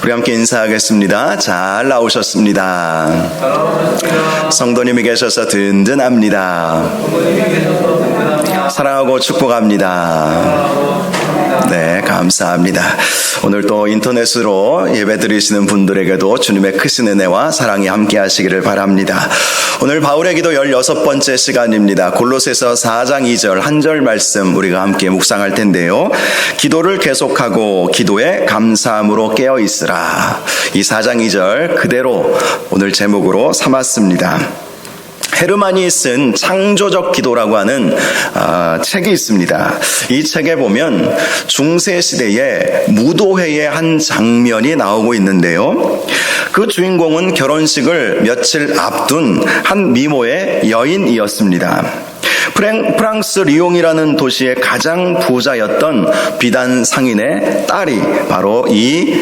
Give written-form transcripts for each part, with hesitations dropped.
우리 함께 인사하겠습니다. 잘 나오셨습니다. 성도님이 계셔서 든든합니다. 사랑하고 축복합니다. 네, 감사합니다. 오늘 또 인터넷으로 예배 드리시는 분들에게도 주님의 크신 은혜와 사랑이 함께 하시기를 바랍니다. 오늘 바울의 기도 16번째 시간입니다. 골로새서 4장 2절 한 절 말씀 우리가 함께 묵상할 텐데요. 기도를 계속하고 기도에 감사함으로 깨어 있으라. 이 4장 2절 그대로 오늘 제목으로 삼았습니다. 헤르만이 쓴 창조적 기도라고 하는 책이 있습니다. 이 책에 보면 중세시대의 무도회의 한 장면이 나오고 있는데요. 그 주인공은 결혼식을 며칠 앞둔 한 미모의 여인이었습니다. 프랑스 리옹이라는 도시의 가장 부자였던 비단 상인의 딸이 바로 이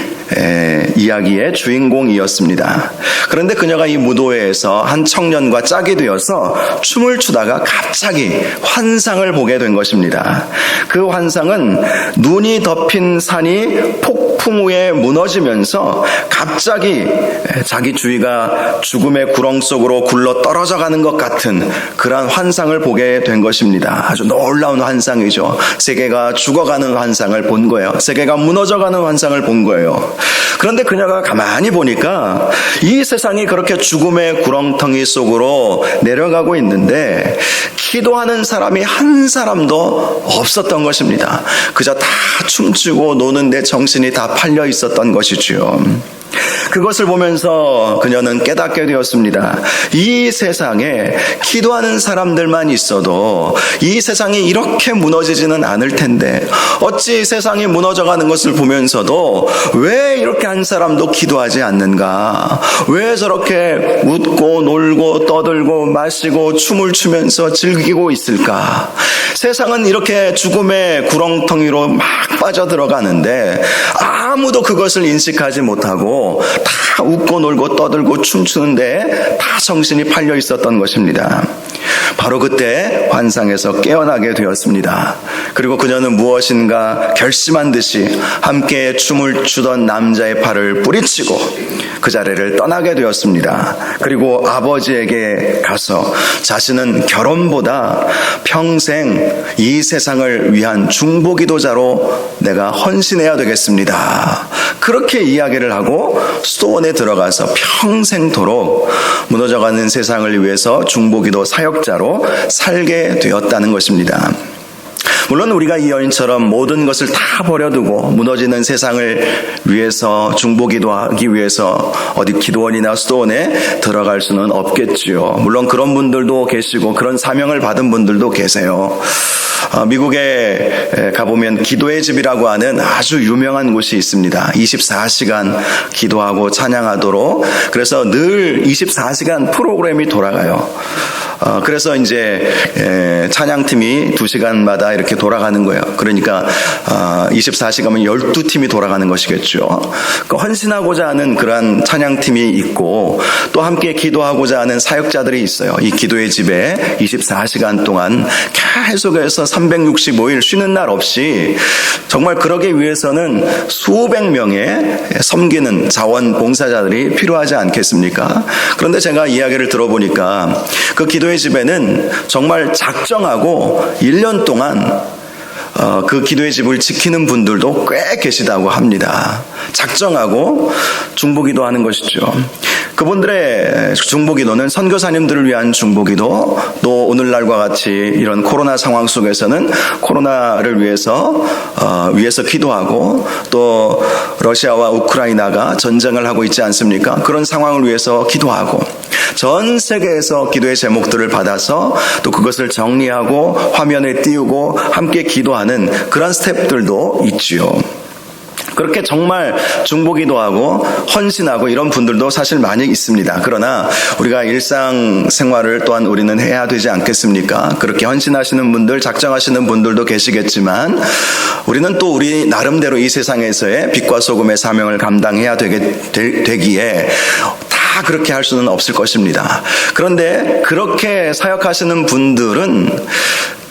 이야기의 주인공이었습니다. 그런데 그녀가 이 무도회에서 한 청년과 짝이 되어서 춤을 추다가 갑자기 환상을 보게 된 것입니다. 그 환상은 눈이 덮인 산이 폭풍 후에 무너지면서 갑자기 자기 주위가 죽음의 구렁 속으로 굴러 떨어져 가는 것 같은 그런 환상을 보게 된 것입니다. 아주 놀라운 환상이죠. 세계가 죽어가는 환상을 본 거예요. 세계가 무너져가는 환상을 본 거예요. 그런데 그녀가 가만히 보니까 이 세상이 그렇게 죽음의 구렁텅이 속으로 내려가고 있는데 기도하는 사람이 한 사람도 없었던 것입니다. 그저 다 춤추고 노는 데 정신이 다 팔려 있었던 것이지요. 그것을 보면서 그녀는 깨닫게 되었습니다. 이 세상에 기도하는 사람들만 있어도 이 세상이 이렇게 무너지지는 않을 텐데 어찌 세상이 무너져가는 것을 보면서도 왜 이렇게 한 사람도 기도하지 않는가? 왜 저렇게 웃고 놀고 떠들고 마시고 춤을 추면서 즐기고 있을까? 세상은 이렇게 죽음의 구렁텅이로 막 빠져들어가는데 아무도 그것을 인식하지 못하고 다 웃고 놀고 떠들고 춤추는데 다 정신이 팔려 있었던 것입니다. 바로 그때 환상에서 깨어나게 되었습니다. 그리고 그녀는 무엇인가 결심한 듯이 함께 춤을 추던 남자의 팔을 뿌리치고 그 자리를 떠나게 되었습니다. 그리고 아버지에게 가서 자신은 결혼보다 평생 이 세상을 위한 중보기도자로 내가 헌신해야 되겠습니다. 그렇게 이야기를 하고 수도원에 들어가서 평생토록 무너져가는 세상을 위해서 중보기도 사역자로 살게 되었다는 것입니다. 물론 우리가 이 여인처럼 모든 것을 다 버려두고 무너지는 세상을 위해서 중보기도하기 위해서 어디 기도원이나 수도원에 들어갈 수는 없겠지요. 물론 그런 분들도 계시고 그런 사명을 받은 분들도 계세요. 미국에 가보면 기도의 집이라고 하는 아주 유명한 곳이 있습니다. 24시간 기도하고 찬양하도록. 그래서 늘 24시간 프로그램이 돌아가요. 그래서 이제 찬양팀이 2시간마다 이렇게 돌아가는 거예요. 그러니까 24시간이면 12팀이 돌아가는 것이겠죠. 헌신하고자 하는 그러한 찬양팀이 있고 또 함께 기도하고자 하는 사역자들이 있어요. 이 기도의 집에 24시간 동안 계속해서 365일 쉬는 날 없이 정말 그러기 위해서는 수백 명의 섬기는 자원봉사자들이 필요하지 않겠습니까? 그런데 제가 이야기를 들어보니까 그 기도의 집에는 정말 작정하고 1년 동안 그 기도의 집을 지키는 분들도 꽤 계시다고 합니다. 작정하고 중보기도 하는 것이죠. 그분들의 중보기도는 선교사님들을 위한 중보기도, 또 오늘날과 같이 이런 코로나 상황 속에서는 코로나를 위해서 기도하고, 또 러시아와 우크라이나가 전쟁을 하고 있지 않습니까? 그런 상황을 위해서 기도하고, 전 세계에서 기도의 제목들을 받아서 또 그것을 정리하고 화면에 띄우고 함께 기도하는 그런 스텝들도 있지요. 그렇게 정말 중보기도하고 헌신하고 이런 분들도 사실 많이 있습니다. 그러나 우리가 일상생활을 또한 우리는 해야 되지 않겠습니까? 그렇게 헌신하시는 분들, 작정하시는 분들도 계시겠지만 우리는 또 우리 나름대로 이 세상에서의 빛과 소금의 사명을 감당해야 되기에 다 그렇게 할 수는 없을 것입니다. 그런데 그렇게 사역하시는 분들은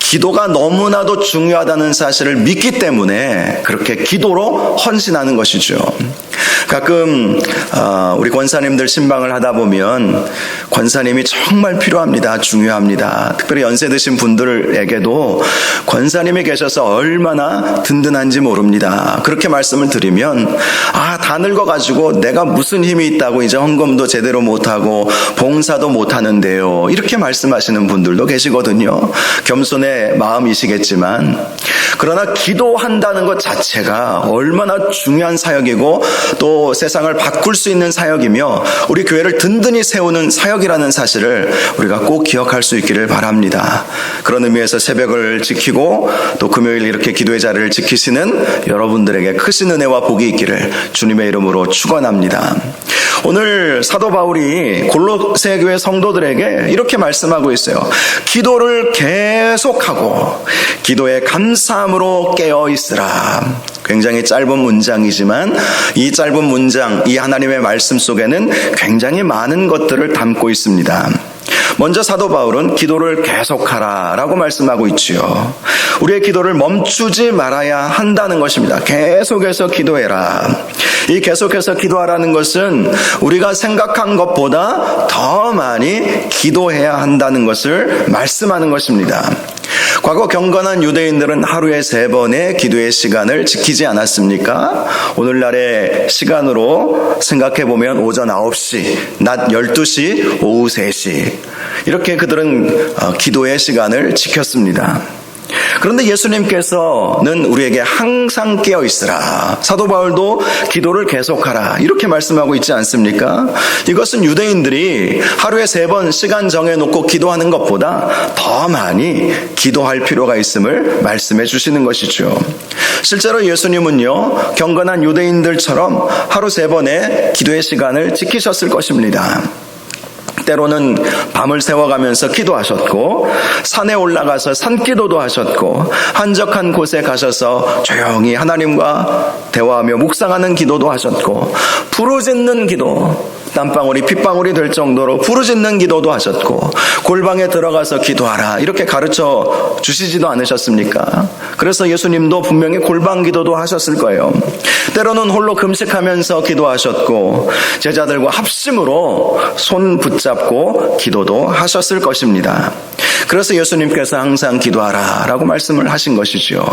기도가 너무나도 중요하다는 사실을 믿기 때문에 그렇게 기도로 헌신하는 것이죠. 가끔 우리 권사님들 신방을 하다 보면 권사님이 정말 필요합니다. 중요합니다. 특별히 연세 드신 분들에게도 권사님이 계셔서 얼마나 든든한지 모릅니다. 그렇게 말씀을 드리면 다 늙어가지고 내가 무슨 힘이 있다고 이제 헌금도 제대로 못하고 봉사도 못하는데요. 이렇게 말씀하시는 분들도 계시거든요. 겸손의 마음이시겠지만 그러나 기도한다는 것 자체가 얼마나 중요한 사역이고 또 세상을 바꿀 수 있는 사역이며 우리 교회를 든든히 세우는 사역이라는 사실을 우리가 꼭 기억할 수 있기를 바랍니다. 그런 의미에서 새벽을 지키고 또 금요일 이렇게 기도의 자리를 지키시는 여러분들에게 크신 은혜와 복이 있기를 주님의 이름으로 축원합니다. 오늘 사도 바울이 골로새 교회 성도들에게 이렇게 말씀하고 있어요. 기도를 계속하고 기도에 감사함으로 깨어 있으라. 굉장히 짧은 문장이지만 이 짧은 문장, 이 하나님의 말씀 속에는 굉장히 많은 것들을 담고 있습니다. 먼저 사도 바울은 기도를 계속하라 라고 말씀하고 있지요. 우리의 기도를 멈추지 말아야 한다는 것입니다. 계속해서 기도해라. 이 계속해서 기도하라는 것은 우리가 생각한 것보다 더 많이 기도해야 한다는 것을 말씀하는 것입니다. 과거 경건한 유대인들은 하루에 3번의 기도의 시간을 지키지 않았습니까? 오늘날의 시간으로 생각해보면 오전 9시, 낮 12시, 오후 3시 이렇게 그들은 기도의 시간을 지켰습니다. 그런데 예수님께서는 우리에게 항상 깨어 있으라. 사도 바울도 기도를 계속하라. 이렇게 말씀하고 있지 않습니까? 이것은 유대인들이 하루에 3번 시간 정해놓고 기도하는 것보다 더 많이 기도할 필요가 있음을 말씀해 주시는 것이죠. 실제로 예수님은요, 경건한 유대인들처럼 하루 3번의 기도의 시간을 지키셨을 것입니다. 때로는 밤을 새워가면서 기도하셨고 산에 올라가서 산기도도 하셨고 한적한 곳에 가셔서 조용히 하나님과 대화하며 묵상하는 기도도 하셨고 부르짖는 기도, 땀방울이 핏방울이 될 정도로 부르짖는 기도도 하셨고 골방에 들어가서 기도하라 이렇게 가르쳐 주시지도 않으셨습니까? 그래서 예수님도 분명히 골방 기도도 하셨을 거예요. 때로는 홀로 금식하면서 기도하셨고 제자들과 합심으로 손 붙잡고 기도도 하셨을 것입니다. 그래서 예수님께서 항상 기도하라 라고 말씀을 하신 것이죠.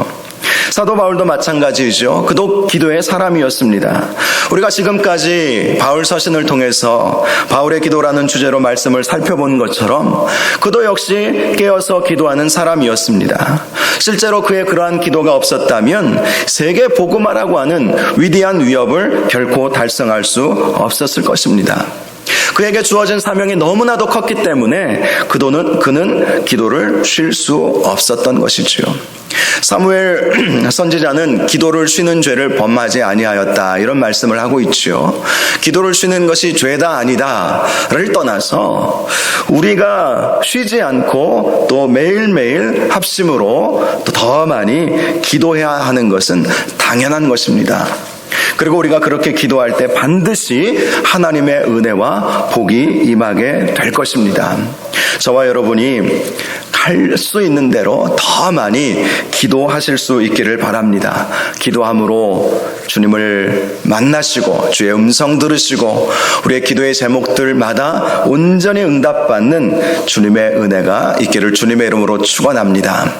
사도 바울도 마찬가지죠. 그도 기도의 사람이었습니다. 우리가 지금까지 바울 서신을 통해서 바울의 기도라는 주제로 말씀을 살펴본 것처럼 그도 역시 깨어서 기도하는 사람이었습니다. 실제로 그의 그러한 기도가 없었다면 세계 복음화라고 하는 위대한 위협을 결코 달성할 수 없었을 것입니다. 그에게 주어진 사명이 너무나도 컸기 때문에 그는 기도를 쉴 수 없었던 것이지요. 사무엘 선지자는 기도를 쉬는 죄를 범하지 아니하였다 이런 말씀을 하고 있지요. 기도를 쉬는 것이 죄다 아니다를 떠나서 우리가 쉬지 않고 또 매일매일 합심으로 또 더 많이 기도해야 하는 것은 당연한 것입니다. 그리고 우리가 그렇게 기도할 때 반드시 하나님의 은혜와 복이 임하게 될 것입니다. 저와 여러분이 할 수 있는 대로 더 많이 기도하실 수 있기를 바랍니다. 기도함으로 주님을 만나시고 주의 음성 들으시고 우리의 기도의 제목들마다 온전히 응답받는 주님의 은혜가 있기를 주님의 이름으로 축원합니다.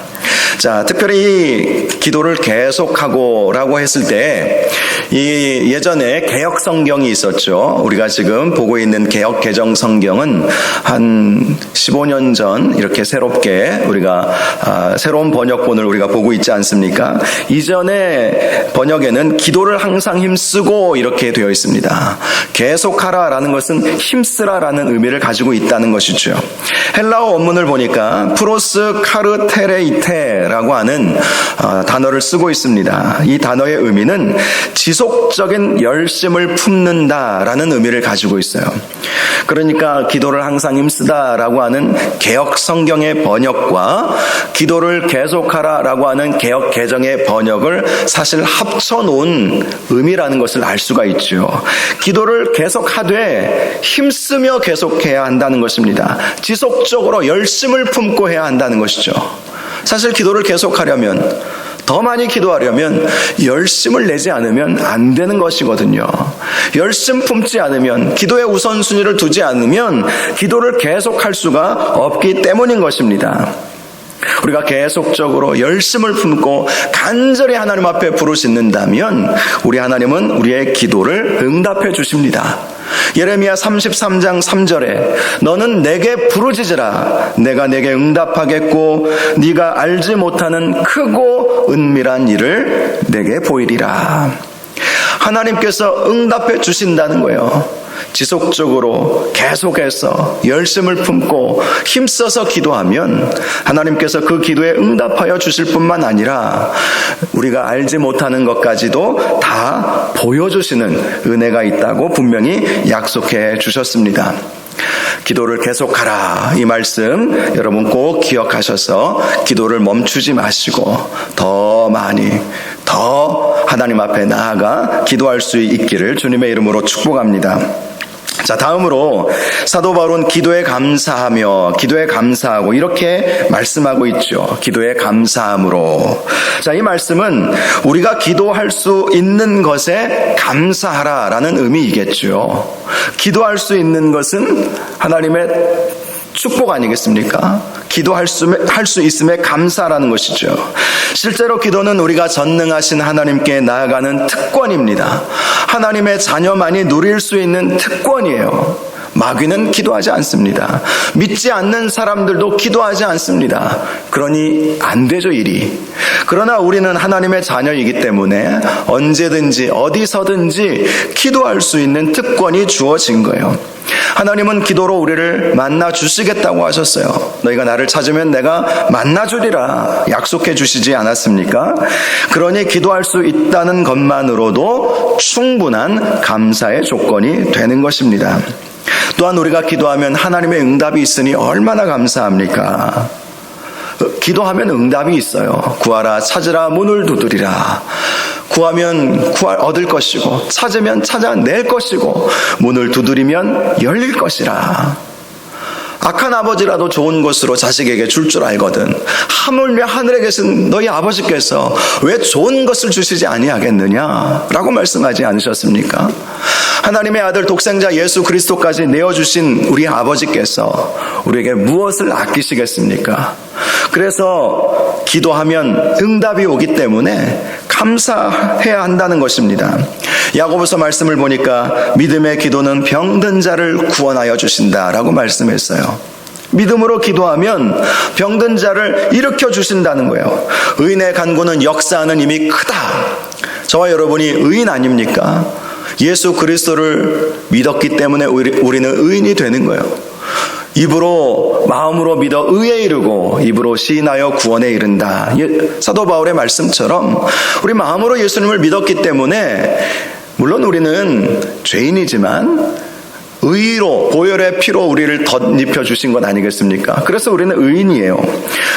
자, 특별히 기도를 계속하고 라고 했을 때 이 예전에 개역 성경이 있었죠. 우리가 지금 보고 있는 개역 개정 성경은 한 15년 전 이렇게 새롭게 우리가 새로운 번역본을 우리가 보고 있지 않습니까? 이전의 번역에는 기도를 항상 힘쓰고 이렇게 되어 있습니다. 계속하라라는 것은 힘쓰라라는 의미를 가지고 있다는 것이죠. 헬라어 원문을 보니까 프로스 카르테레이테라고 하는 단어를 쓰고 있습니다. 이 단어의 의미는 지속적인 열심을 품는다라는 의미를 가지고 있어요. 그러니까 기도를 항상 힘쓰다라고 하는 개역 성경의 번역과 기도를 계속하라라고 하는 개역 개정의 번역을 사실 합쳐놓은 의미라는 것을 알 수가 있죠. 기도를 계속하되 힘쓰며 계속해야 한다는 것입니다. 지속적으로 열심을 품고 해야 한다는 것이죠. 사실 기도를 계속하려면 더 많이 기도하려면 열심을 내지 않으면 안 되는 것이거든요. 열심 품지 않으면, 기도의 우선순위를 두지 않으면 기도를 계속할 수가 없기 때문인 것입니다. 우리가 계속적으로 열심을 품고 간절히 하나님 앞에 부르짖는다면 우리 하나님은 우리의 기도를 응답해 주십니다. 예레미야 33장 3절에 너는 내게 부르짖으라 내가 내게 응답하겠고 네가 알지 못하는 크고 은밀한 일을 내게 보이리라. 하나님께서 응답해 주신다는 거예요. 지속적으로 계속해서 열심을 품고 힘써서 기도하면 하나님께서 그 기도에 응답하여 주실 뿐만 아니라 우리가 알지 못하는 것까지도 다 보여주시는 은혜가 있다고 분명히 약속해 주셨습니다. 기도를 계속하라, 이 말씀 여러분 꼭 기억하셔서 기도를 멈추지 마시고 더 많이 더 하나님 앞에 나아가 기도할 수 있기를 주님의 이름으로 축복합니다. 자, 다음으로 사도 바울은 기도에 감사하며 기도에 감사하고 이렇게 말씀하고 있죠. 기도에 감사함으로. 자, 이 말씀은 우리가 기도할 수 있는 것에 감사하라라는 의미이겠죠. 기도할 수 있는 것은 하나님의 축복 아니겠습니까? 기도할 수 있음에 감사라는 것이죠. 실제로 기도는 우리가 전능하신 하나님께 나아가는 특권입니다. 하나님의 자녀만이 누릴 수 있는 특권이에요. 마귀는 기도하지 않습니다. 믿지 않는 사람들도 기도하지 않습니다. 그러니 안 되죠, 일이. 그러나 우리는 하나님의 자녀이기 때문에 언제든지 어디서든지 기도할 수 있는 특권이 주어진 거예요. 하나님은 기도로 우리를 만나 주시겠다고 하셨어요. 너희가 나를 찾으면 내가 만나 주리라 약속해 주시지 않았습니까? 그러니 기도할 수 있다는 것만으로도 충분한 감사의 조건이 되는 것입니다. 또한 우리가 기도하면 하나님의 응답이 있으니 얼마나 감사합니까? 기도하면 응답이 있어요. 구하라, 찾으라, 문을 두드리라. 구하면 얻을 것이고 찾으면 찾아낼 것이고 문을 두드리면 열릴 것이라. 악한 아버지라도 좋은 것으로 자식에게 줄 알거든 하물며 하늘에 계신 너희 아버지께서 왜 좋은 것을 주시지 아니하겠느냐 라고 말씀하지 않으셨습니까? 하나님의 아들 독생자 예수 그리스도까지 내어주신 우리 아버지께서 우리에게 무엇을 아끼시겠습니까? 그래서 기도하면 응답이 오기 때문에 감사해야 한다는 것입니다. 야고보서 말씀을 보니까 믿음의 기도는 병든 자를 구원하여 주신다라고 말씀했어요. 믿음으로 기도하면 병든 자를 일으켜 주신다는 거예요. 의인의 간구는 역사하는 힘이 크다. 저와 여러분이 의인 아닙니까? 예수 그리스도를 믿었기 때문에 우리는 의인이 되는 거예요. 입으로 마음으로 믿어 의에 이르고 입으로 시인하여 구원에 이른다. 사도 바울의 말씀처럼 우리 마음으로 예수님을 믿었기 때문에 물론 우리는 죄인이지만 의로 보혈의 피로 우리를 덧입혀 주신 것 아니겠습니까? 그래서 우리는 의인이에요.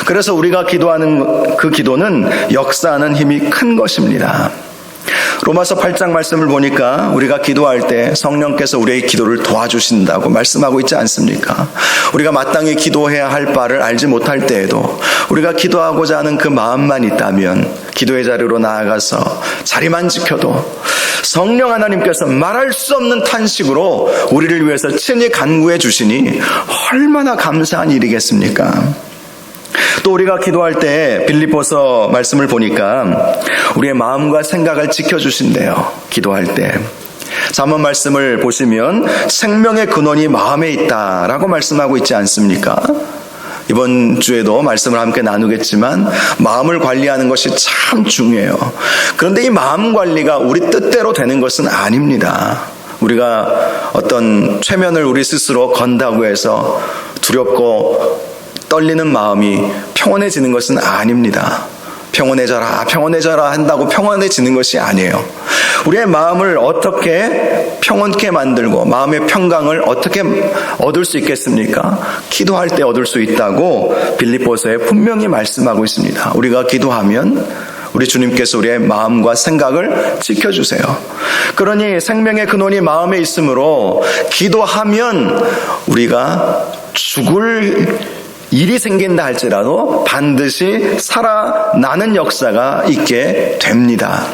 그래서 우리가 기도하는 그 기도는 역사하는 힘이 큰 것입니다. 로마서 8장 말씀을 보니까 우리가 기도할 때 성령께서 우리의 기도를 도와주신다고 말씀하고 있지 않습니까? 우리가 마땅히 기도해야 할 바를 알지 못할 때에도 우리가 기도하고자 하는 그 마음만 있다면 기도의 자리로 나아가서 자리만 지켜도 성령 하나님께서 말할 수 없는 탄식으로 우리를 위해서 친히 간구해 주시니 얼마나 감사한 일이겠습니까? 또 우리가 기도할 때 빌립보서 말씀을 보니까 우리의 마음과 생각을 지켜주신대요. 기도할 때. 잠언 말씀을 보시면 생명의 근원이 마음에 있다라고 말씀하고 있지 않습니까? 이번 주에도 말씀을 함께 나누겠지만 마음을 관리하는 것이 참 중요해요. 그런데 이 마음 관리가 우리 뜻대로 되는 것은 아닙니다. 우리가 어떤 최면을 우리 스스로 건다고 해서 두렵고 떨리는 마음이 평온해지는 것은 아닙니다. 평온해져라 한다고 평온해지는 것이 아니에요. 우리의 마음을 어떻게 평온케 만들고 마음의 평강을 어떻게 얻을 수 있겠습니까? 기도할 때 얻을 수 있다고 빌립보서에 분명히 말씀하고 있습니다. 우리가 기도하면 우리 주님께서 우리의 마음과 생각을 지켜주세요. 그러니 생명의 근원이 마음에 있으므로 기도하면 우리가 죽을 일이 생긴다 할지라도 반드시 살아나는 역사가 있게 됩니다.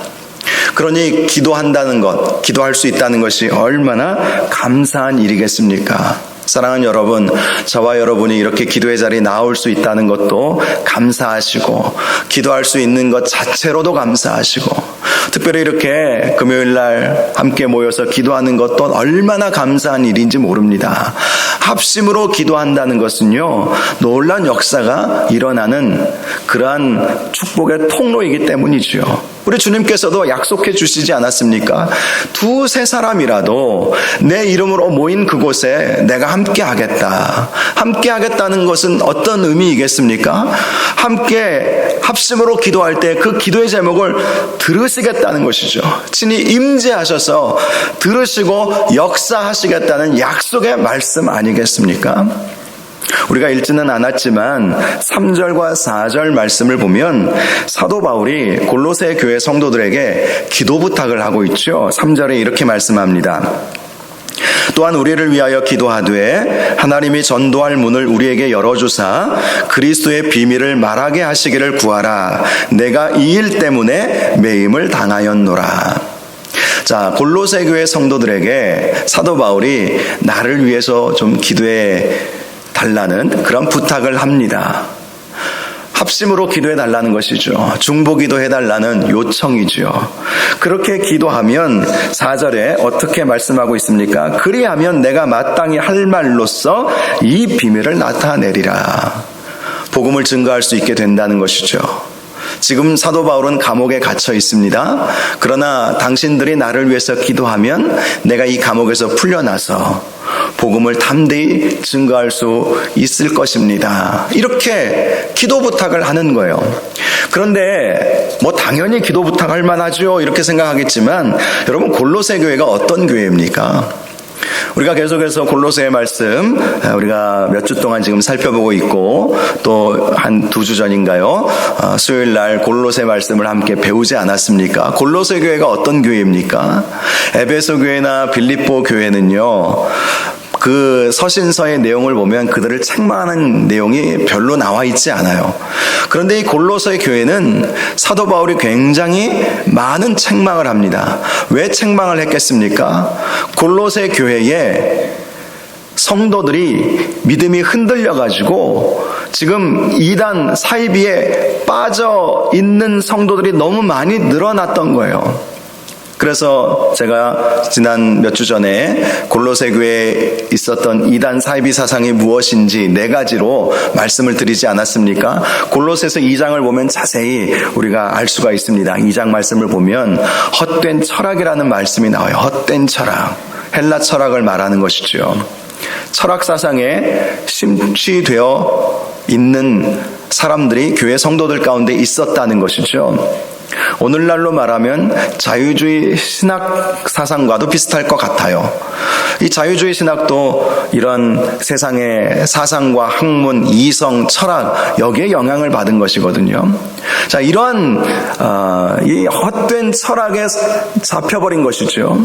그러니 기도한다는 것, 기도할 수 있다는 것이 얼마나 감사한 일이겠습니까? 사랑하는 여러분, 저와 여러분이 이렇게 기도의 자리에 나올 수 있다는 것도 감사하시고, 기도할 수 있는 것 자체로도 감사하시고, 특별히 이렇게 금요일날 함께 모여서 기도하는 것도 얼마나 감사한 일인지 모릅니다. 합심으로 기도한다는 것은요, 놀라운 역사가 일어나는 그러한 축복의 통로이기 때문이죠. 우리 주님께서도 약속해 주시지 않았습니까? 두세 사람이라도 내 이름으로 모인 그곳에 내가 함께 하겠다. 함께 하겠다는 것은 어떤 의미이겠습니까? 함께 합심으로 기도할 때 그 기도의 제목을 들으시겠다는 것이죠. 친히 임재하셔서 들으시고 역사하시겠다는 약속의 말씀 아니겠습니까? 우리가 읽지는 않았지만 3절과 4절 말씀을 보면 사도 바울이 골로새 교회 성도들에게 기도 부탁을 하고 있죠. 3절에 이렇게 말씀합니다. 또한 우리를 위하여 기도하되 하나님이 전도할 문을 우리에게 열어주사 그리스도의 비밀을 말하게 하시기를 구하라. 내가 이 일 때문에 매임을 당하였노라. 자, 골로새 교회 성도들에게 사도 바울이 나를 위해서 좀 기도해 달라는 그런 부탁을 합니다. 합심으로 기도해 달라는 것이죠. 중보 기도해 달라는 요청이죠. 그렇게 기도하면 4절에 어떻게 말씀하고 있습니까? 그리하면 내가 마땅히 할 말로써 이 비밀을 나타내리라. 복음을 증거할 수 있게 된다는 것이죠. 지금 사도 바울은 감옥에 갇혀 있습니다. 그러나 당신들이 나를 위해서 기도하면 내가 이 감옥에서 풀려나서 복음을 담대히 증거할 수 있을 것입니다. 이렇게 기도 부탁을 하는 거예요. 그런데 당연히 기도 부탁할 만하죠. 이렇게 생각하겠지만 여러분, 골로새 교회가 어떤 교회입니까? 우리가 계속해서 골로새의 말씀 우리가 몇 주 동안 지금 살펴보고 있고 또 한 2주 전인가요? 수요일 날 골로새 말씀을 함께 배우지 않았습니까? 골로새 교회가 어떤 교회입니까? 에베소 교회나 빌립보 교회는요, 그 서신서의 내용을 보면 그들을 책망하는 내용이 별로 나와 있지 않아요. 그런데 이 골로새 교회는 사도 바울이 굉장히 많은 책망을 합니다. 왜 책망을 했겠습니까? 골로새 교회에 성도들이 믿음이 흔들려가지고 지금 이단 사이비에 빠져 있는 성도들이 너무 많이 늘어났던 거예요. 그래서 제가 지난 몇 주 전에 골로새 교회에 있었던 이단 사이비 사상이 무엇인지 4가지로 말씀을 드리지 않았습니까? 골로새서 2장을 보면 자세히 우리가 알 수가 있습니다. 2장 말씀을 보면 헛된 철학이라는 말씀이 나와요. 헛된 철학. 헬라 철학을 말하는 것이죠. 철학 사상에 심취되어 있는 사람들이 교회 성도들 가운데 있었다는 것이죠. 오늘날로 말하면 자유주의 신학 사상과도 비슷할 것 같아요. 이 자유주의 신학도 이런 세상의 사상과 학문, 이성, 철학 여기에 영향을 받은 것이거든요. 자, 이러한 이 헛된 철학에 잡혀버린 것이죠.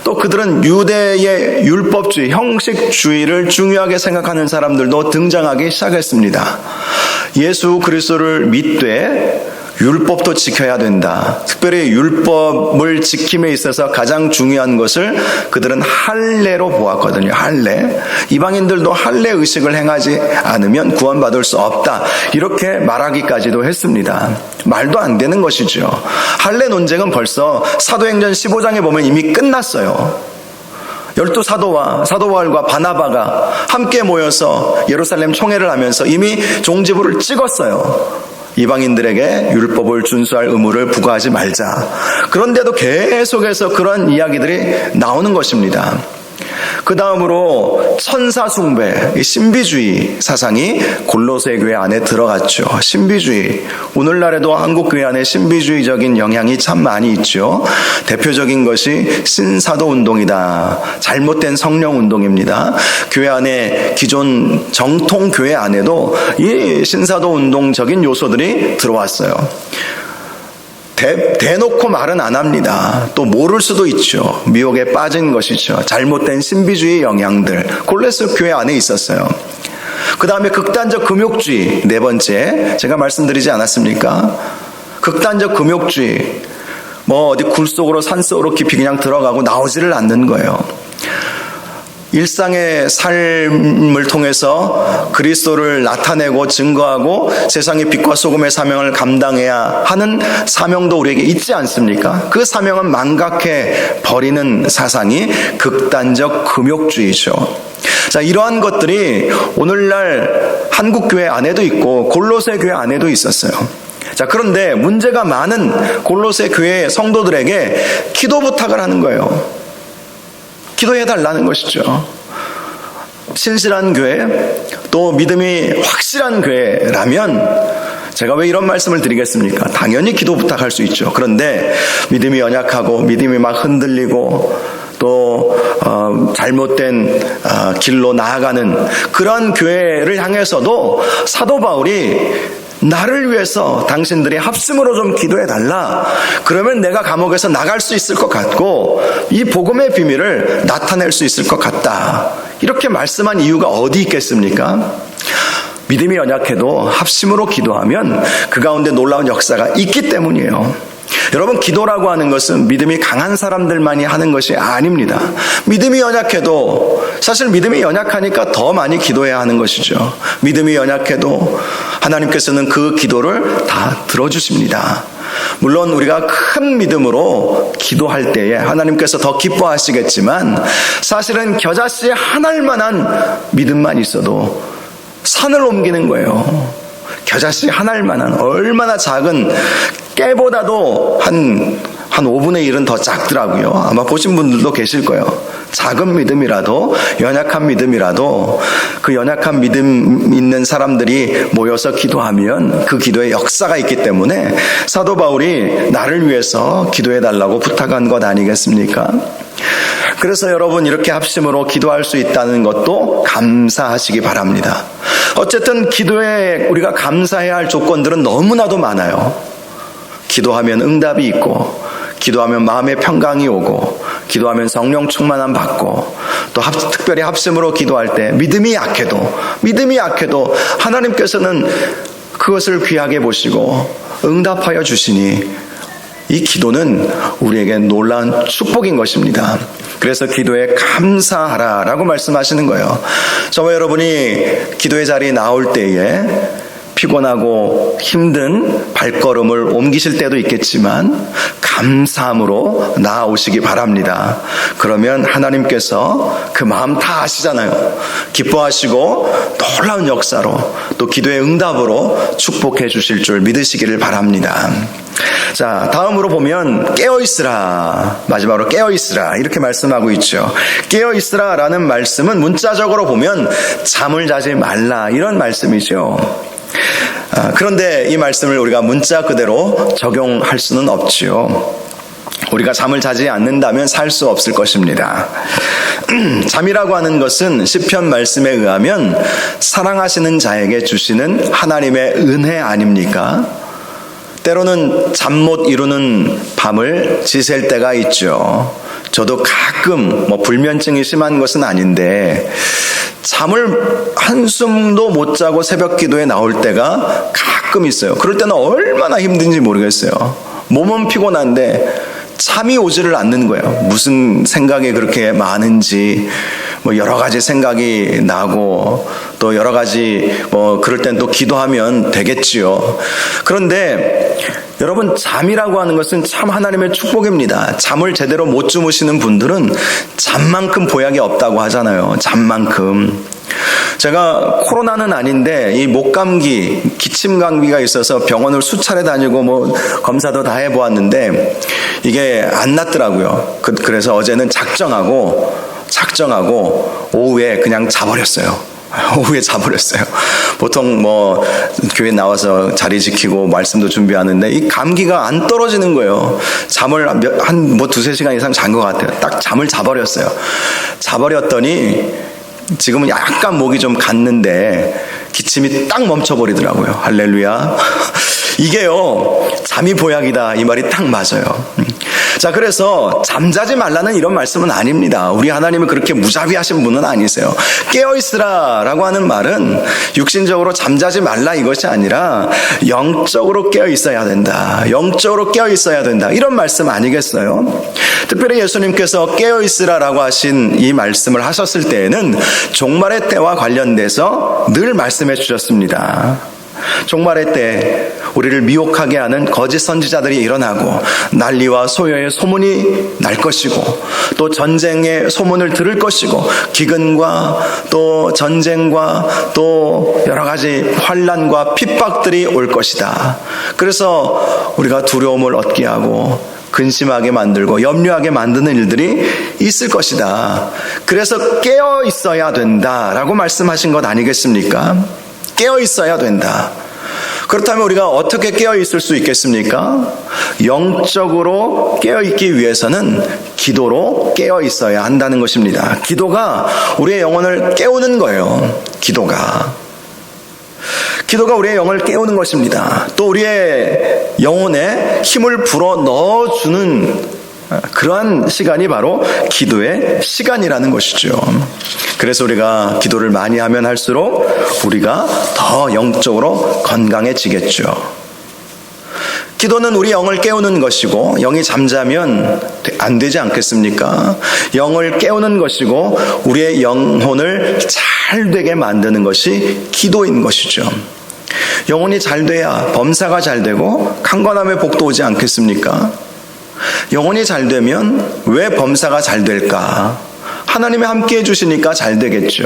또 그들은 유대의 율법주의, 형식주의를 중요하게 생각하는 사람들도 등장하기 시작했습니다. 예수 그리스도를 믿되 율법도 지켜야 된다. 특별히 율법을 지킴에 있어서 가장 중요한 것을 그들은 할례로 보았거든요. 할례. 이방인들도 할례 의식을 행하지 않으면 구원받을 수 없다. 이렇게 말하기까지도 했습니다. 말도 안 되는 것이죠. 할례 논쟁은 벌써 사도행전 15장에 보면 이미 끝났어요. 12사도와 사도 바울과 바나바가 함께 모여서 예루살렘 총회를 하면서 이미 종지부를 찍었어요. 이방인들에게 율법을 준수할 의무를 부과하지 말자. 그런데도 계속해서 그런 이야기들이 나오는 것입니다. 그 다음으로 천사 숭배, 신비주의 사상이 골로새 교회 안에 들어갔죠. 신비주의. 오늘날에도 한국 교회 안에 신비주의적인 영향이 참 많이 있죠. 대표적인 것이 신사도 운동이다. 잘못된 성령 운동입니다. 교회 안에 기존 정통 교회 안에도 이 신사도 운동적인 요소들이 들어왔어요. 대놓고 말은 안 합니다. 또 모를 수도 있죠. 미혹에 빠진 것이죠. 잘못된 신비주의 영향들. 골로새 교회 안에 있었어요. 그 다음에 극단적 금욕주의, 네 번째, 제가 말씀드리지 않았습니까? 극단적 금욕주의, 어디 굴 속으로 산 속으로 깊이 그냥 들어가고 나오지를 않는 거예요. 일상의 삶을 통해서 그리스도를 나타내고 증거하고 세상의 빛과 소금의 사명을 감당해야 하는 사명도 우리에게 있지 않습니까? 그 사명은 망각해 버리는 사상이 극단적 금욕주의죠. 자, 이러한 것들이 오늘날 한국교회 안에도 있고 골로새 교회 안에도 있었어요. 자, 그런데 문제가 많은 골로새 교회 성도들에게 기도 부탁을 하는 거예요. 기도해달라는 것이죠. 신실한 교회, 또 믿음이 확실한 교회라면 제가 왜 이런 말씀을 드리겠습니까? 당연히 기도 부탁할 수 있죠. 그런데 믿음이 연약하고 믿음이 막 흔들리고 또 잘못된 길로 나아가는 그런 교회를 향해서도 사도 바울이 나를 위해서 당신들이 합심으로 좀 기도해달라. 그러면 내가 감옥에서 나갈 수 있을 것 같고 이 복음의 비밀을 나타낼 수 있을 것 같다. 이렇게 말씀한 이유가 어디 있겠습니까? 믿음이 연약해도 합심으로 기도하면 그 가운데 놀라운 역사가 있기 때문이에요. 여러분, 기도라고 하는 것은 믿음이 강한 사람들만이 하는 것이 아닙니다. 믿음이 연약해도, 사실 믿음이 연약하니까 더 많이 기도해야 하는 것이죠. 믿음이 연약해도 하나님께서는 그 기도를 다 들어주십니다. 물론 우리가 큰 믿음으로 기도할 때에 하나님께서 더 기뻐하시겠지만 사실은 겨자씨 한 알만한 믿음만 있어도 산을 옮기는 거예요. 겨자씨 한 알만한, 얼마나 작은 깨보다도 한 5분의 1은 더 작더라고요. 아마 보신 분들도 계실 거예요. 작은 믿음이라도, 연약한 믿음이라도 그 연약한 믿음 있는 사람들이 모여서 기도하면 그 기도에 역사가 있기 때문에 사도 바울이 나를 위해서 기도해달라고 부탁한 것 아니겠습니까? 그래서 여러분, 이렇게 합심으로 기도할 수 있다는 것도 감사하시기 바랍니다. 어쨌든 기도에 우리가 감사해야 할 조건들은 너무나도 많아요. 기도하면 응답이 있고, 기도하면 마음의 평강이 오고, 기도하면 성령 충만함 받고, 또 특별히 합심으로 기도할 때 믿음이 약해도 하나님께서는 그것을 귀하게 보시고 응답하여 주시니 이 기도는 우리에게 놀라운 축복인 것입니다. 그래서 기도에 감사하라라고 말씀하시는 거예요. 저와 여러분이 기도의 자리에 나올 때에 피곤하고 힘든 발걸음을 옮기실 때도 있겠지만 감사함으로 나아오시기 바랍니다. 그러면 하나님께서 그 마음 다 아시잖아요. 기뻐하시고 놀라운 역사로 또 기도의 응답으로 축복해 주실 줄 믿으시기를 바랍니다. 자, 다음으로 보면 깨어있으라, 마지막으로 깨어있으라 이렇게 말씀하고 있죠. 깨어있으라 라는 말씀은 문자적으로 보면 잠을 자지 말라 이런 말씀이죠. 그런데 이 말씀을 우리가 문자 그대로 적용할 수는 없지요. 우리가 잠을 자지 않는다면 살 수 없을 것입니다. 잠이라고 하는 것은 시편 말씀에 의하면 사랑하시는 자에게 주시는 하나님의 은혜 아닙니까? 때로는 잠 못 이루는 밤을 지샐 때가 있죠. 저도 가끔 불면증이 심한 것은 아닌데 잠을 한숨도 못 자고 새벽 기도에 나올 때가 가끔 있어요. 그럴 때는 얼마나 힘든지 모르겠어요. 몸은 피곤한데 잠이 오지를 않는 거예요. 무슨 생각이 그렇게 많은지 여러 가지 생각이 나고 또 여러 가지 그럴 땐 또 기도하면 되겠지요. 그런데 여러분, 잠이라고 하는 것은 참 하나님의 축복입니다. 잠을 제대로 못 주무시는 분들은 잠만큼 보약이 없다고 하잖아요. 잠만큼. 제가 코로나는 아닌데 이 목감기, 기침감기가 있어서 병원을 수차례 다니고 검사도 다 해보았는데 이게 안 낫더라고요. 그래서 어제는 작정하고 오후에 그냥 자버렸어요. 보통 교회 나와서 자리 지키고 말씀도 준비하는데 이 감기가 안 떨어지는 거예요. 잠을 한 두세 시간 이상 잔 것 같아요. 딱 잠을 자버렸더니 지금은 약간 목이 좀 갔는데 기침이 딱 멈춰버리더라고요. 할렐루야. 이게요, 잠이 보약이다 이 말이 딱 맞아요. 자, 그래서 잠자지 말라는 이런 말씀은 아닙니다. 우리 하나님은 그렇게 무자비하신 분은 아니세요. 깨어있으라 라고 하는 말은 육신적으로 잠자지 말라 이것이 아니라 영적으로 깨어있어야 된다, 영적으로 깨어있어야 된다, 이런 말씀 아니겠어요? 특별히 예수님께서 깨어있으라 라고 하신 이 말씀을 하셨을 때에는 종말의 때와 관련돼서 늘 말씀해 주셨습니다. 종말의 때 우리를 미혹하게 하는 거짓 선지자들이 일어나고 난리와 소요의 소문이 날 것이고, 또 전쟁의 소문을 들을 것이고, 기근과 또 전쟁과 또 여러 가지 환난과 핍박들이 올 것이다. 그래서 우리가 두려움을 얻게 하고 근심하게 만들고 염려하게 만드는 일들이 있을 것이다. 그래서 깨어 있어야 된다라고 말씀하신 것 아니겠습니까? 깨어 있어야 된다. 그렇다면 우리가 어떻게 깨어 있을 수 있겠습니까? 영적으로 깨어 있기 위해서는 기도로 깨어 있어야 한다는 것입니다. 기도가 우리의 영혼을 깨우는 거예요. 기도가 우리의 영혼을 깨우는 것입니다. 또 우리의 영혼에 힘을 불어 넣어주는 그러한 시간이 바로 기도의 시간이라는 것이죠. 그래서 우리가 기도를 많이 하면 할수록 우리가 더 영적으로 건강해지겠죠. 기도는 우리 영을 깨우는 것이고, 영이 잠자면 안 되지 않겠습니까? 영을 깨우는 것이고 우리의 영혼을 잘 되게 만드는 것이 기도인 것이죠. 영혼이 잘 돼야 범사가 잘 되고 강건함의 복도 오지 않겠습니까? 영혼이 잘 되면 왜 범사가 잘 될까? 하나님이 함께 해주시니까 잘 되겠죠.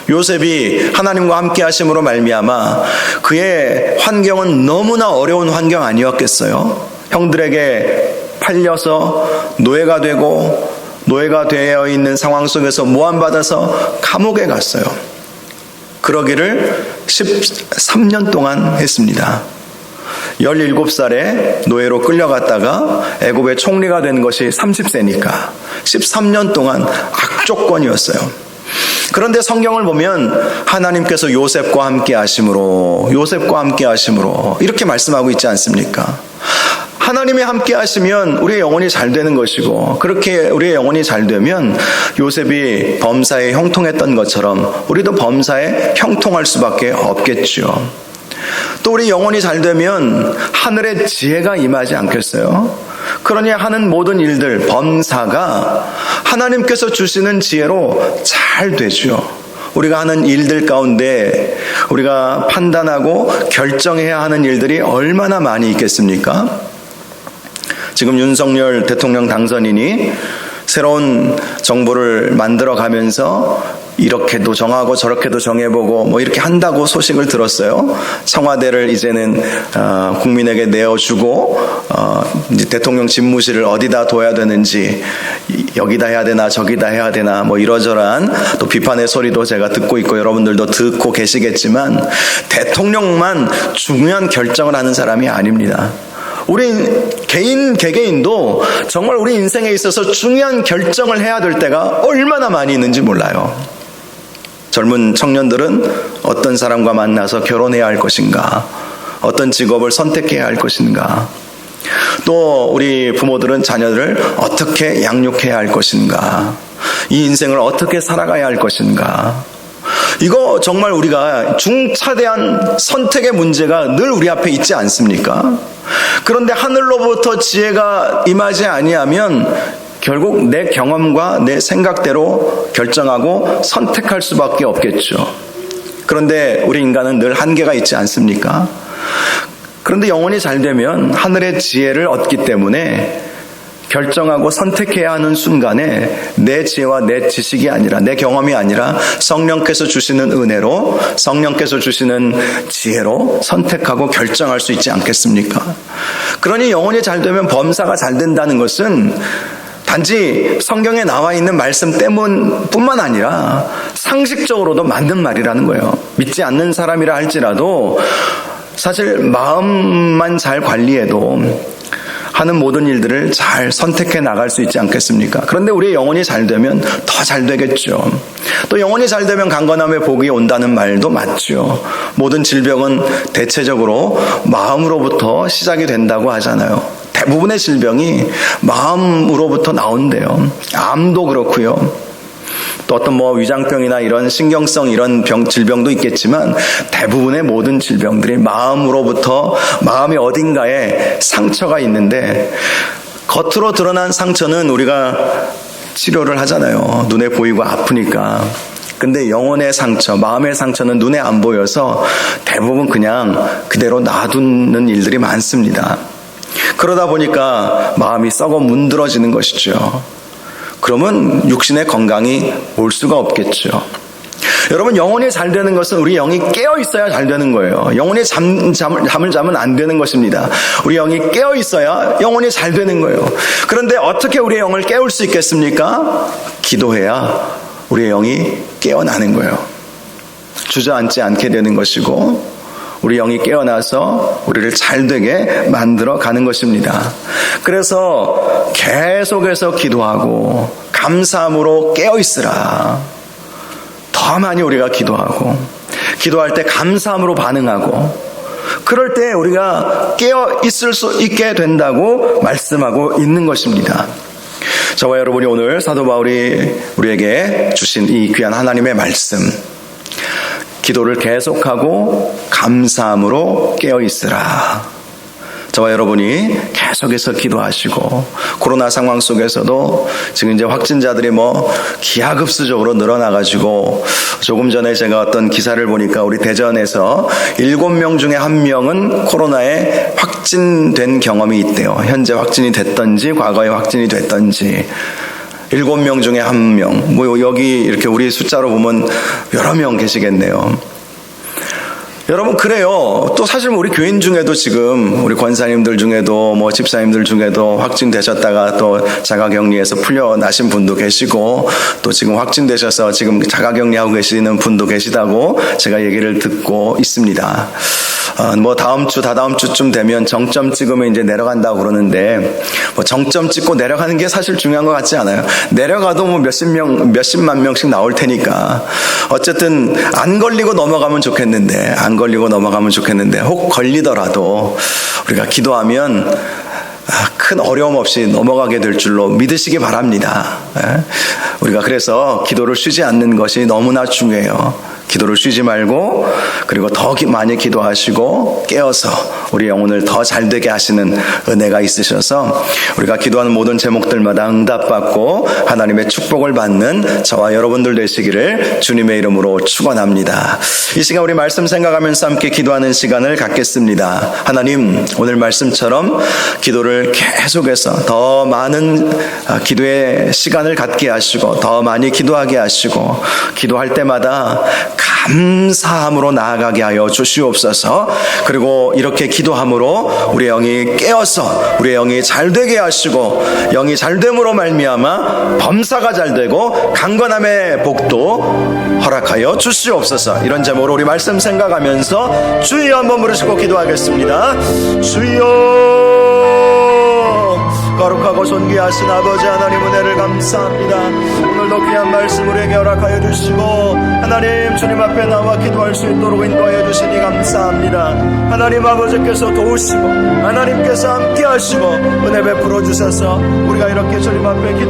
요셉이 하나님과 함께 하심으로 말미암아 그의 환경은 너무나 어려운 환경 아니었겠어요? 형들에게 팔려서 노예가 되고, 노예가 되어 있는 상황 속에서 모함받아서 감옥에 갔어요. 그러기를 13년 동안 했습니다. 17살에 노예로 끌려갔다가 애굽의 총리가 된 것이 30세니까 13년 동안 악조건이었어요. 그런데 성경을 보면 하나님께서 요셉과 함께 하심으로 이렇게 말씀하고 있지 않습니까? 하나님이 함께 하시면 우리의 영혼이 잘 되는 것이고, 그렇게 우리의 영혼이 잘 되면 요셉이 범사에 형통했던 것처럼 우리도 범사에 형통할 수밖에 없겠죠. 또 우리 영혼이 잘 되면 하늘의 지혜가 임하지 않겠어요? 그러니 하는 모든 일들, 범사가 하나님께서 주시는 지혜로 잘 되죠. 우리가 하는 일들 가운데 우리가 판단하고 결정해야 하는 일들이 얼마나 많이 있겠습니까? 지금 윤석열 대통령 당선인이 새로운 정부를 만들어 가면서 이렇게도 정하고 저렇게도 정해보고 뭐 이렇게 한다고 소식을 들었어요. 청와대를 이제는 국민에게 내어주고 이제 대통령 집무실을 어디다 둬야 되는지, 여기다 해야 되나 저기다 해야 되나 뭐 이러저러한 또 비판의 소리도 제가 듣고 있고 여러분들도 듣고 계시겠지만, 대통령만 중요한 결정을 하는 사람이 아닙니다. 우리 개개인도 정말 우리 인생에 있어서 중요한 결정을 해야 될 때가 얼마나 많이 있는지 몰라요. 젊은 청년들은 어떤 사람과 만나서 결혼해야 할 것인가, 어떤 직업을 선택해야 할 것인가, 또 우리 부모들은 자녀들을 어떻게 양육해야 할 것인가, 이 인생을 어떻게 살아가야 할 것인가. 이거 정말 우리가 중차대한 선택의 문제가 늘 우리 앞에 있지 않습니까? 그런데 하늘로부터 지혜가 임하지 아니하면 결국 내 경험과 내 생각대로 결정하고 선택할 수밖에 없겠죠. 그런데 우리 인간은 늘 한계가 있지 않습니까? 그런데 영혼이 잘 되면 하늘의 지혜를 얻기 때문에 결정하고 선택해야 하는 순간에 내 지혜와 내 지식이 아니라, 내 경험이 아니라 성령께서 주시는 은혜로, 성령께서 주시는 지혜로 선택하고 결정할 수 있지 않겠습니까? 그러니 영혼이 잘 되면 범사가 잘 된다는 것은 단지 성경에 나와 있는 말씀 때문뿐만 아니라 상식적으로도 맞는 말이라는 거예요. 믿지 않는 사람이라 할지라도 사실 마음만 잘 관리해도 하는 모든 일들을 잘 선택해 나갈 수 있지 않겠습니까? 그런데 우리의 영혼이 잘 되면 더 잘 되겠죠. 또 영혼이 잘 되면 강건함의 복이 온다는 말도 맞죠. 모든 질병은 대체적으로 마음으로부터 시작이 된다고 하잖아요. 대부분의 질병이 마음으로부터 나온대요. 암도 그렇고요. 또 어떤 위장병이나 이런 신경성 이런 질병도 있겠지만 대부분의 모든 질병들이 마음으로부터 마음의 어딘가에 상처가 있는데 겉으로 드러난 상처는 우리가 치료를 하잖아요. 눈에 보이고 아프니까. 근데 영혼의 상처, 마음의 상처는 눈에 안 보여서 대부분 그냥 그대로 놔두는 일들이 많습니다. 그러다 보니까 마음이 썩어 문드러지는 것이죠. 그러면 육신의 건강이 올 수가 없겠죠. 여러분, 영혼이 잘 되는 것은 우리 영이 깨어 있어야 잘 되는 거예요. 영혼이 잠을 자면 안 되는 것입니다. 우리 영이 깨어 있어야 영혼이 잘 되는 거예요. 그런데 어떻게 우리의 영을 깨울 수 있겠습니까? 기도해야 우리의 영이 깨어나는 거예요. 주저앉지 않게 되는 것이고 우리 영이 깨어나서 우리를 잘되게 만들어 가는 것입니다. 그래서 계속해서 기도하고 감사함으로 깨어있으라. 더 많이 우리가 기도하고 기도할 때 감사함으로 반응하고 그럴 때 우리가 깨어있을 수 있게 된다고 말씀하고 있는 것입니다. 저와 여러분이 오늘 사도 바울이 우리에게 주신 이 귀한 하나님의 말씀, 기도를 계속하고 감사함으로 깨어있으라. 저와 여러분이 계속해서 기도하시고 코로나 상황 속에서도 지금 이제 확진자들이 기하급수적으로 늘어나가지고 조금 전에 제가 어떤 기사를 보니까 우리 대전에서 7명 중에 1명은 코로나에 확진된 경험이 있대요. 현재 확진이 됐던지 과거에 확진이 됐던지 7명 중에 1명. 여기 이렇게 우리 숫자로 보면 여러 명 계시겠네요. 여러분, 그래요. 또 사실 우리 교인 중에도 지금 우리 권사님들 중에도 집사님들 중에도 확진되셨다가 또 자가격리에서 풀려나신 분도 계시고 또 지금 확진되셔서 지금 자가격리하고 계시는 분도 계시다고 제가 얘기를 듣고 있습니다. 다음 주, 다다음 주쯤 되면 정점 찍으면 이제 내려간다고 그러는데 정점 찍고 내려가는 게 사실 중요한 것 같지 않아요. 내려가도 몇십만 명씩 나올 테니까 어쨌든 안 걸리고 넘어가면 좋겠는데 혹 걸리더라도 우리가 기도하면 큰 어려움 없이 넘어가게 될 줄로 믿으시기 바랍니다. 우리가 그래서 기도를 쉬지 않는 것이 너무나 중요해요. 기도를 쉬지 말고 그리고 더 많이 기도하시고 깨어서 우리 영혼을 더 잘되게 하시는 은혜가 있으셔서 우리가 기도하는 모든 제목들마다 응답받고 하나님의 축복을 받는 저와 여러분들 되시기를 주님의 이름으로 축원합니다. 이 시간 우리 말씀 생각하면서 함께 기도하는 시간을 갖겠습니다. 하나님, 오늘 말씀처럼 기도를 계속해서 더 많은 기도의 시간을 갖게 하시고 더 많이 기도하게 하시고 기도할 때마다 감사함으로 나아가게 하여 주시옵소서. 그리고 이렇게 기도함으로 우리 영이 깨어서 우리 영이 잘되게 하시고 영이 잘됨으로 말미암아 범사가 잘되고 강건함의 복도 허락하여 주시옵소서. 이런 제목으로 우리 말씀 생각하면서 주여 한번 부르시고 기도하겠습니다. 주여, 거룩하고 존귀하신 아버지 하나님, 은혜를 감사합니다. 오늘도 귀한 말씀 우리에게 허락하여 주시고 하나님 주님 앞에 나와 기도할 수 있도록 인도하여 주시니 감사합니다. 하나님 아버지께서 도우시고 하나님께서 함께 하시고 은혜 베풀어 주셔서 우리가 이렇게 주님 앞에